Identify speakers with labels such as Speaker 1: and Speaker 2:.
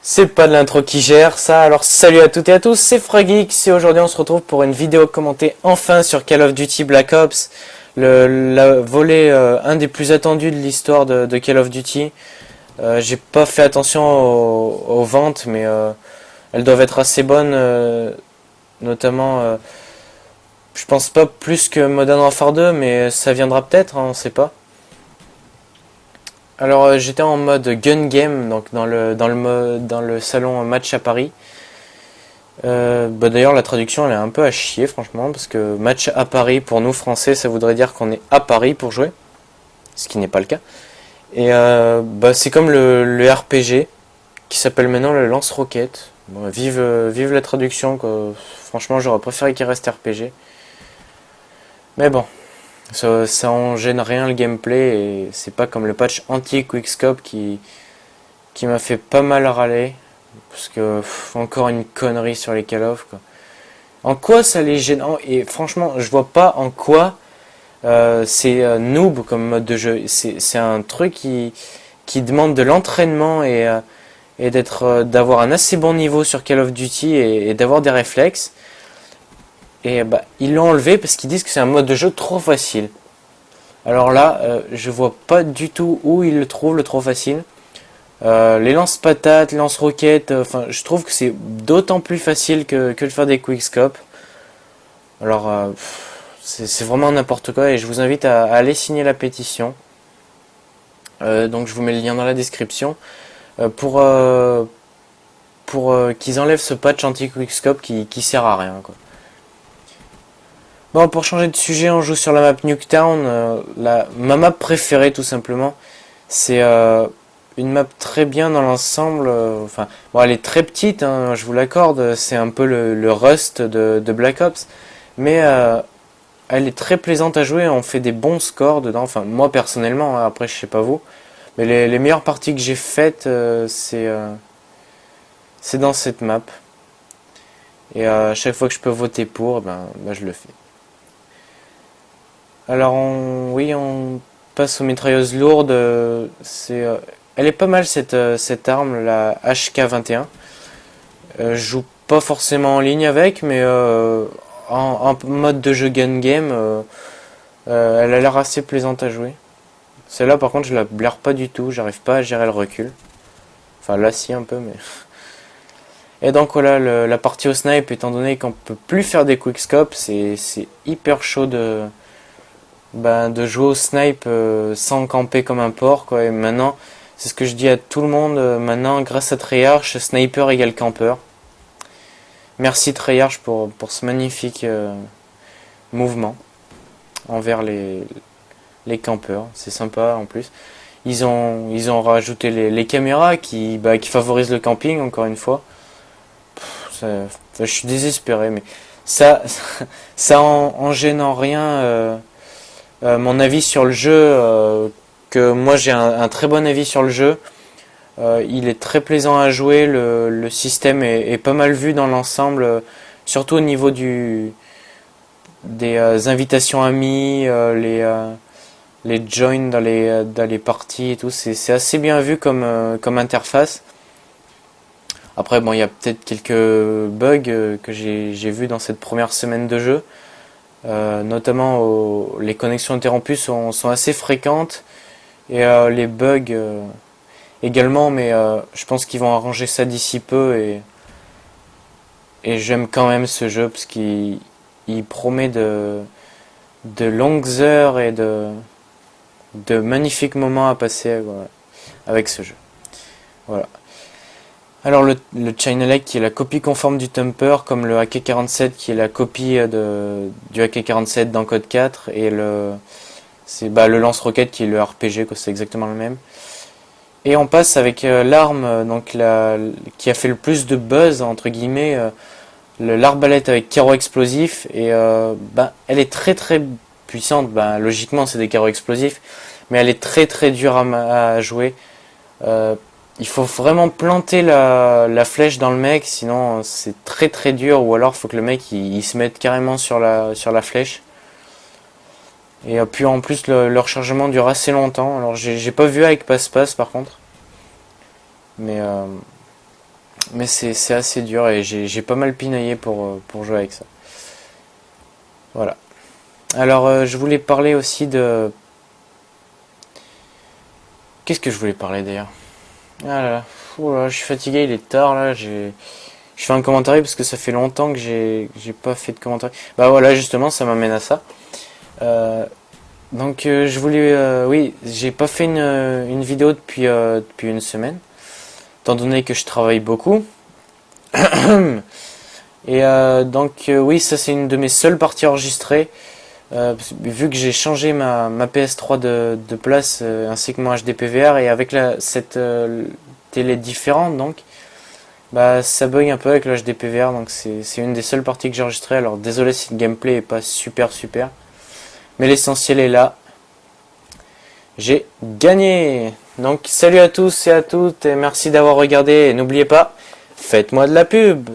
Speaker 1: C'est pas de l'intro qui gère ça, alors salut à toutes et à tous, c'est Fragix et aujourd'hui on se retrouve pour une vidéo commentée enfin sur Call of Duty Black Ops, la volet un des plus attendus de l'histoire de Call of Duty. J'ai pas fait attention aux ventes, mais elles doivent être assez bonnes, notamment je pense pas plus que Modern Warfare 2, mais ça viendra peut-être, hein, on sait pas. Alors j'étais en mode gun game, donc dans le salon match à Paris. D'ailleurs la traduction elle est un peu à chier franchement, parce que match à Paris pour nous français ça voudrait dire qu'on est à Paris pour jouer, ce qui n'est pas le cas. Et c'est comme le RPG qui s'appelle maintenant le lance-roquette. Bon, vive la traduction quoi. Franchement j'aurais préféré qu'il reste RPG. Mais bon, ça en gêne rien le gameplay et c'est pas comme le patch anti-quickscope qui m'a fait pas mal râler. Parce que encore une connerie sur les Call of quoi. En quoi ça les gêne? Et franchement je vois pas en quoi c'est noob comme mode de jeu. C'est un truc qui demande de l'entraînement et d'avoir un assez bon niveau sur Call of Duty et d'avoir des réflexes. Et ils l'ont enlevé parce qu'ils disent que c'est un mode de jeu trop facile. Alors là, je vois pas du tout où ils le trouvent le trop facile. Les lance-patates, les lance-roquettes, je trouve que c'est d'autant plus facile que de faire des quickscopes. Alors, c'est vraiment n'importe quoi et je vous invite à aller signer la pétition. Donc je vous mets le lien dans la description pour qu'ils enlèvent ce patch anti-quickscope qui sert à rien quoi. Bon, pour changer de sujet, on joue sur la map Nuketown, ma map préférée tout simplement. C'est une map très bien dans l'ensemble. Bon, elle est très petite, hein, je vous l'accorde. C'est un peu le Rust de Black Ops, mais elle est très plaisante à jouer. On fait des bons scores dedans. Enfin, moi personnellement, hein, après je sais pas vous, mais les meilleures parties que j'ai faites, c'est dans cette map. Et à chaque fois que je peux voter pour, je le fais. Alors oui, on passe aux mitrailleuses lourdes. Elle est pas mal cette arme, la HK21. Je joue pas forcément en ligne avec, mais en mode de jeu gun game, elle a l'air assez plaisante à jouer. Celle-là par contre je la blaire pas du tout, j'arrive pas à gérer le recul. Enfin là si un peu mais... Et donc voilà, la partie au snipe, étant donné qu'on peut plus faire des quickscopes, c'est hyper chaud de jouer au snipe sans camper comme un porc quoi. Et maintenant, c'est ce que je dis à tout le monde, maintenant grâce à Treyarch, sniper égale campeur. Merci Treyarch pour ce magnifique mouvement envers les campeurs, c'est sympa en plus. Ils ont rajouté les caméras qui favorisent le camping encore une fois. Je suis désespéré, mais ça en gêne en rien mon avis sur le jeu, que moi j'ai un très bon avis sur le jeu. Il est très plaisant à jouer, le système est pas mal vu dans l'ensemble, surtout au niveau des invitations amis, les joins dans les parties et tout, c'est assez bien vu comme interface. Après bon, il y a peut-être quelques bugs que j'ai vu dans cette première semaine de jeu. Notamment les connexions interrompues sont assez fréquentes et les bugs également, mais je pense qu'ils vont arranger ça d'ici peu et j'aime quand même ce jeu parce qu'il promet de longues heures et de magnifiques moments à passer voilà, avec ce jeu. Voilà. Alors le China Lake qui est la copie conforme du Thumper, comme le AK-47 qui est la copie du AK-47 dans Code 4, et le lance-roquette qui est le RPG, c'est exactement le même. Et on passe avec l'arme qui a fait le plus de buzz entre guillemets, l'arbalète avec carreau explosif, et elle est très très puissante. Logiquement c'est des carreaux explosifs, mais elle est très très dure à jouer. Il faut vraiment planter la flèche dans le mec, sinon c'est très très dur, ou alors il faut que le mec il se mette carrément sur la flèche. Et puis en plus le rechargement dure assez longtemps. Alors j'ai pas vu avec passe-passe par contre, mais Mais c'est assez dur et j'ai pas mal pinaillé pour jouer avec ça. Voilà. Alors je voulais parler aussi de... Qu'est-ce que je voulais parler d'ailleurs? Ah là là. Ouh là, je suis fatigué, il est tard là, je fais un commentaire parce que ça fait longtemps que j'ai pas fait de commentaire. Bah voilà, justement, ça m'amène à ça. Euh, je voulais, oui, j'ai pas fait une vidéo depuis une semaine, étant donné que je travaille beaucoup. Et oui, ça c'est une de mes seules parties enregistrées. Vu que j'ai changé ma PS3 de place ainsi que mon HD PVR et avec cette télé différente, donc bah ça bug un peu avec le HD PVR, donc c'est une des seules parties que j'ai enregistrées. Alors désolé si le gameplay est pas super, mais l'essentiel est là. J'ai gagné. Donc salut à tous et à toutes et merci d'avoir regardé. Et n'oubliez pas, faites-moi de la pub.